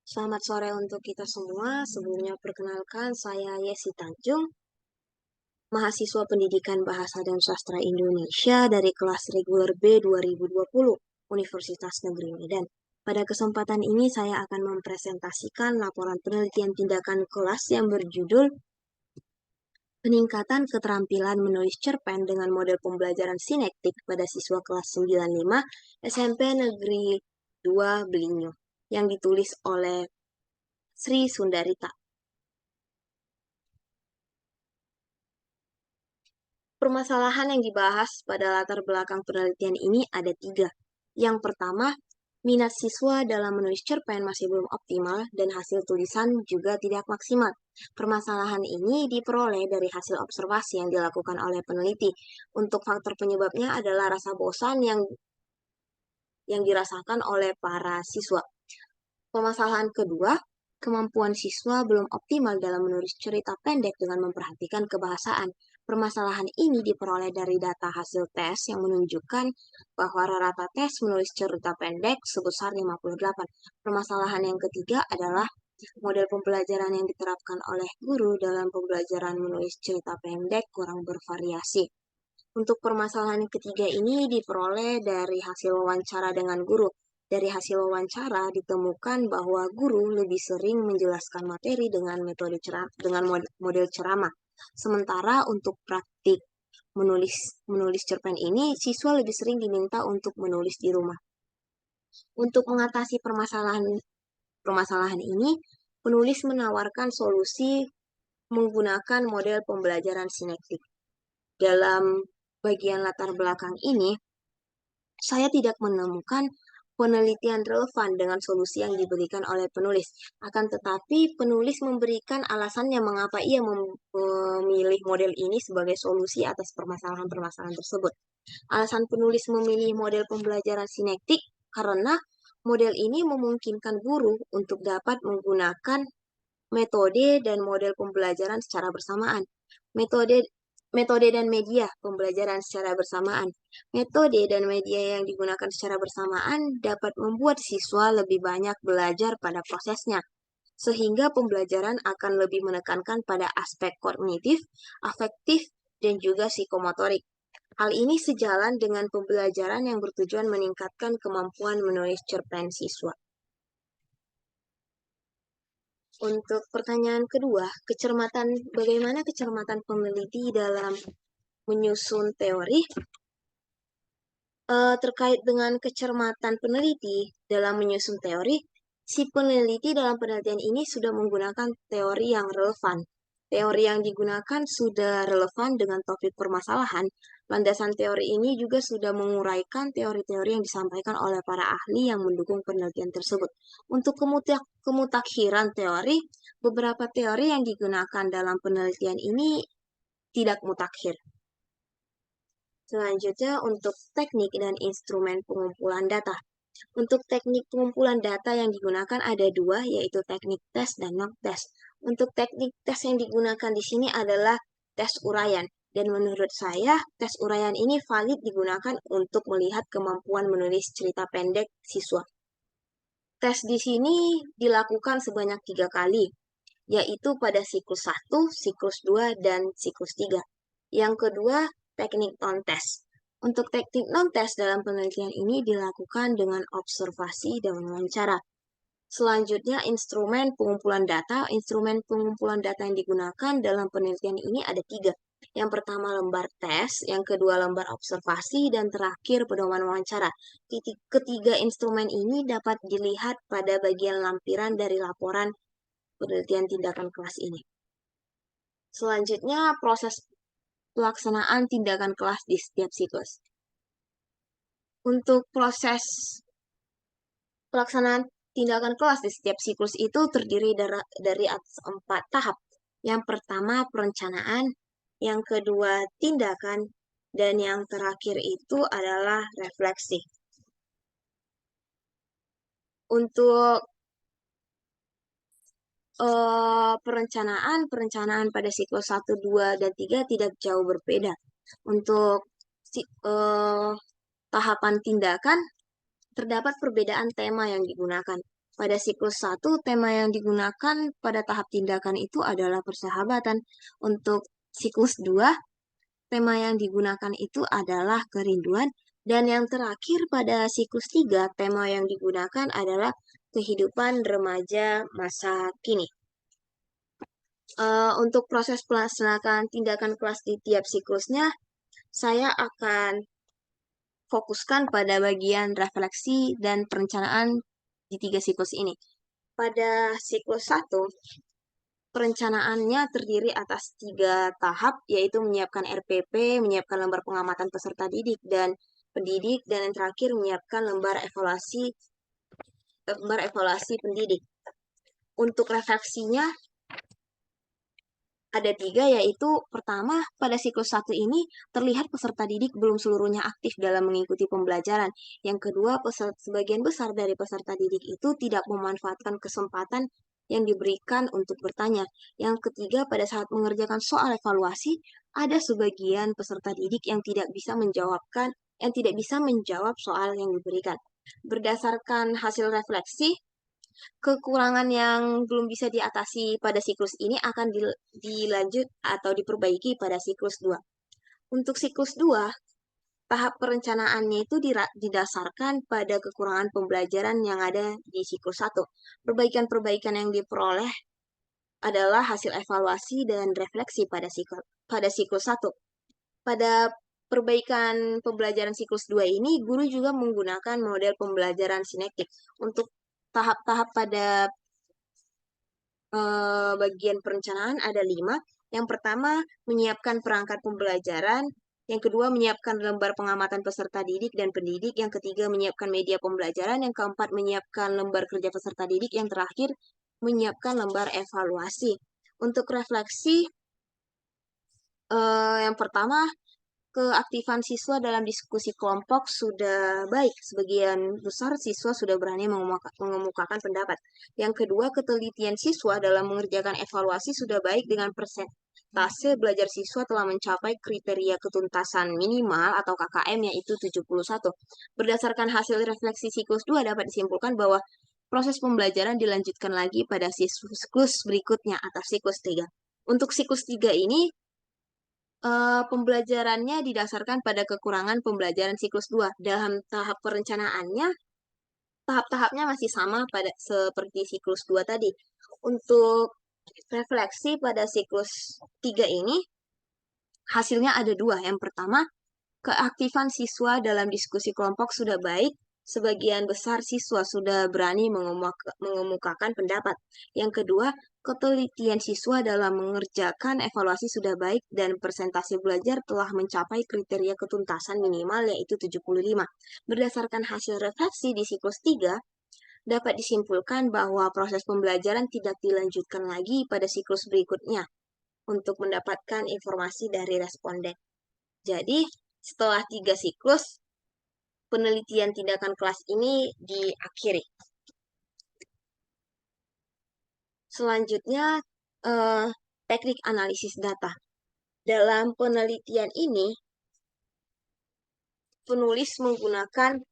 Selamat sore untuk kita semua. Sebelumnya perkenalkan, saya Yesi Tanjung, mahasiswa Pendidikan Bahasa dan Sastra Indonesia dari kelas reguler B 2020, Universitas Negeri Medan. Pada kesempatan ini saya akan mempresentasikan laporan penelitian tindakan kelas yang berjudul Peningkatan Keterampilan Menulis Cerpen dengan Model Pembelajaran Sinektik pada Siswa Kelas 95 SMP Negeri 2 Belinyo, yang ditulis oleh Sri Sundarita. Permasalahan yang dibahas pada latar belakang penelitian ini ada 3. Yang pertama, minat siswa dalam menulis cerpen masih belum optimal dan hasil tulisan juga tidak maksimal. Permasalahan ini diperoleh dari hasil observasi yang dilakukan oleh peneliti. Untuk faktor penyebabnya adalah rasa bosan yang dirasakan oleh para siswa. Permasalahan kedua, kemampuan siswa belum optimal dalam menulis cerita pendek dengan memperhatikan kebahasaan. Permasalahan ini diperoleh dari data hasil tes yang menunjukkan bahwa rata tes menulis cerita pendek sebesar 58. Permasalahan yang ketiga adalah model pembelajaran yang diterapkan oleh guru dalam pembelajaran menulis cerita pendek kurang bervariasi. Untuk permasalahan ketiga ini diperoleh dari hasil wawancara dengan guru. Dari hasil wawancara ditemukan bahwa guru lebih sering menjelaskan materi dengan model ceramah. Sementara untuk praktik menulis cerpen ini, siswa lebih sering diminta untuk menulis di rumah. Untuk mengatasi permasalahan ini, penulis menawarkan solusi menggunakan model pembelajaran sinektik. Dalam bagian latar belakang ini, saya tidak menemukan penelitian relevan dengan solusi yang diberikan oleh penulis. Akan tetapi, penulis memberikan alasannya mengapa ia memilih model ini sebagai solusi atas permasalahan-permasalahan tersebut. Alasan penulis memilih model pembelajaran sinektik karena model ini memungkinkan guru untuk dapat menggunakan metode dan model pembelajaran secara bersamaan. Metode dan media pembelajaran secara bersamaan. Metode dan media yang digunakan secara bersamaan dapat membuat siswa lebih banyak belajar pada prosesnya, sehingga pembelajaran akan lebih menekankan pada aspek kognitif, afektif, dan juga psikomotorik. Hal ini sejalan dengan pembelajaran yang bertujuan meningkatkan kemampuan menulis cerpen siswa. Untuk pertanyaan kedua, bagaimana kecermatan peneliti dalam menyusun teori? Terkait dengan kecermatan peneliti dalam menyusun teori, si peneliti dalam penelitian ini sudah menggunakan teori yang relevan. Teori yang digunakan sudah relevan dengan topik permasalahan. Landasan teori ini juga sudah menguraikan teori-teori yang disampaikan oleh para ahli yang mendukung penelitian tersebut. Untuk kemutakhiran teori, beberapa teori yang digunakan dalam penelitian ini tidak mutakhir. Selanjutnya, untuk teknik dan instrumen pengumpulan data. Untuk teknik pengumpulan data yang digunakan ada 2, yaitu teknik tes dan non-tes. Untuk teknik tes yang digunakan di sini adalah tes uraian. Dan menurut saya, tes uraian ini valid digunakan untuk melihat kemampuan menulis cerita pendek siswa. Tes di sini dilakukan sebanyak 3 kali, yaitu pada siklus 1, siklus 2, dan siklus 3. Yang kedua, teknik non-test. Untuk teknik non-test dalam penelitian ini dilakukan dengan observasi dan wawancara. Selanjutnya, instrumen pengumpulan data. Instrumen pengumpulan data yang digunakan dalam penelitian ini ada 3. Yang pertama lembar tes, yang kedua lembar observasi, dan terakhir pedoman wawancara. Ketiga instrumen ini dapat dilihat pada bagian lampiran dari laporan penelitian tindakan kelas ini. Selanjutnya, proses pelaksanaan tindakan kelas di setiap siklus. Untuk proses pelaksanaan tindakan kelas di setiap siklus itu terdiri dari atas 4 tahap. Yang pertama, perencanaan. Yang kedua, tindakan. Dan yang terakhir itu adalah refleksi. Untuk perencanaan pada siklus 1, 2, dan 3 tidak jauh berbeda. Untuk tahapan tindakan, terdapat perbedaan tema yang digunakan. Pada siklus 1, tema yang digunakan pada tahap tindakan itu adalah persahabatan. Untuk siklus 2, tema yang digunakan itu adalah kerinduan. Dan yang terakhir pada siklus 3, tema yang digunakan adalah kehidupan remaja masa kini. Untuk proses pelaksanaan tindakan kelas di tiap siklusnya, saya akan fokuskan pada bagian refleksi dan perencanaan di 3 siklus ini. Pada siklus 1, perencanaannya terdiri atas 3 tahap, yaitu menyiapkan RPP, menyiapkan lembar pengamatan peserta didik dan pendidik, dan yang terakhir menyiapkan lembar evaluasi pendidik. Untuk refleksinya, ada 3, yaitu pertama, pada siklus 1 ini terlihat peserta didik belum seluruhnya aktif dalam mengikuti pembelajaran. Yang kedua, sebagian besar dari peserta didik itu tidak memanfaatkan kesempatan yang diberikan untuk bertanya. Yang ketiga, pada saat mengerjakan soal evaluasi, ada sebagian peserta didik yang tidak bisa menjawab soal yang diberikan. Berdasarkan hasil refleksi, kekurangan yang belum bisa diatasi pada siklus ini akan dilanjut atau diperbaiki pada siklus 2. Untuk siklus 2, tahap perencanaannya itu didasarkan pada kekurangan pembelajaran yang ada di siklus 1. Perbaikan-perbaikan yang diperoleh adalah hasil evaluasi dan refleksi pada siklus 1. Pada perbaikan pembelajaran siklus 2 ini, guru juga menggunakan model pembelajaran sinektik. Untuk tahap-tahap pada bagian perencanaan ada 5. Yang pertama, menyiapkan perangkat pembelajaran. Yang kedua, menyiapkan lembar pengamatan peserta didik dan pendidik. Yang ketiga, menyiapkan media pembelajaran. Yang keempat, menyiapkan lembar kerja peserta didik. Yang terakhir, menyiapkan lembar evaluasi. Untuk refleksi, yang pertama, keaktifan siswa dalam diskusi kelompok sudah baik. Sebagian besar siswa sudah berani mengemukakan pendapat. Yang kedua, ketelitian siswa dalam mengerjakan evaluasi sudah baik dengan persentase belajar siswa telah mencapai kriteria ketuntasan minimal atau KKM yaitu 71. Berdasarkan hasil refleksi siklus 2 dapat disimpulkan bahwa proses pembelajaran dilanjutkan lagi pada siklus berikutnya atau siklus 3. Untuk siklus 3 ini, pembelajarannya didasarkan pada kekurangan pembelajaran siklus 2. Dalam tahap perencanaannya, tahap-tahapnya masih sama seperti siklus 2 tadi. Untuk refleksi pada siklus 3 ini, hasilnya ada 2. Yang pertama, keaktifan siswa dalam diskusi kelompok sudah baik. Sebagian besar siswa sudah berani mengemukakan pendapat. Yang kedua, ketelitian siswa dalam mengerjakan evaluasi sudah baik dan persentase belajar telah mencapai kriteria ketuntasan minimal yaitu 75. Berdasarkan hasil refleksi di siklus 3, dapat disimpulkan bahwa proses pembelajaran tidak dilanjutkan lagi pada siklus berikutnya untuk mendapatkan informasi dari responden. Jadi, setelah 3 siklus, penelitian tindakan kelas ini diakhiri. Selanjutnya, teknik analisis data. Dalam penelitian ini, penulis menggunakan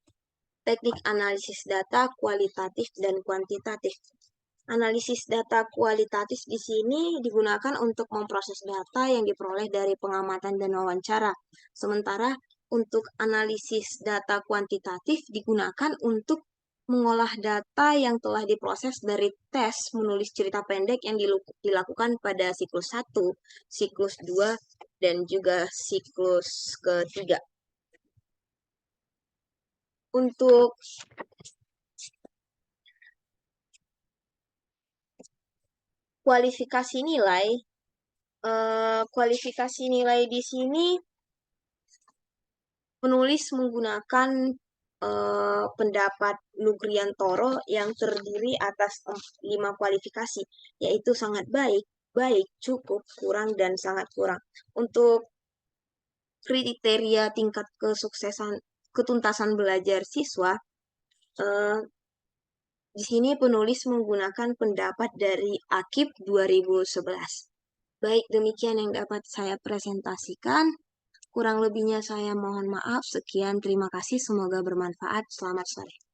teknik analisis data kualitatif dan kuantitatif. Analisis data kualitatif di sini digunakan untuk memproses data yang diperoleh dari pengamatan dan wawancara. Sementara untuk analisis data kuantitatif digunakan untuk mengolah data yang telah diproses dari tes menulis cerita pendek yang dilakukan pada siklus 1, siklus 2, dan juga siklus ketiga. Untuk kualifikasi nilai di sini penulis menggunakan pendapat Nugriantoro yang terdiri atas 5 kualifikasi, yaitu sangat baik, baik, cukup, kurang, dan sangat kurang. Untuk kriteria tingkat ketuntasan belajar siswa, di sini penulis menggunakan pendapat dari AKIP 2011. Baik, demikian yang dapat saya presentasikan. Kurang lebihnya saya mohon maaf. Sekian, terima kasih. Semoga bermanfaat. Selamat sore.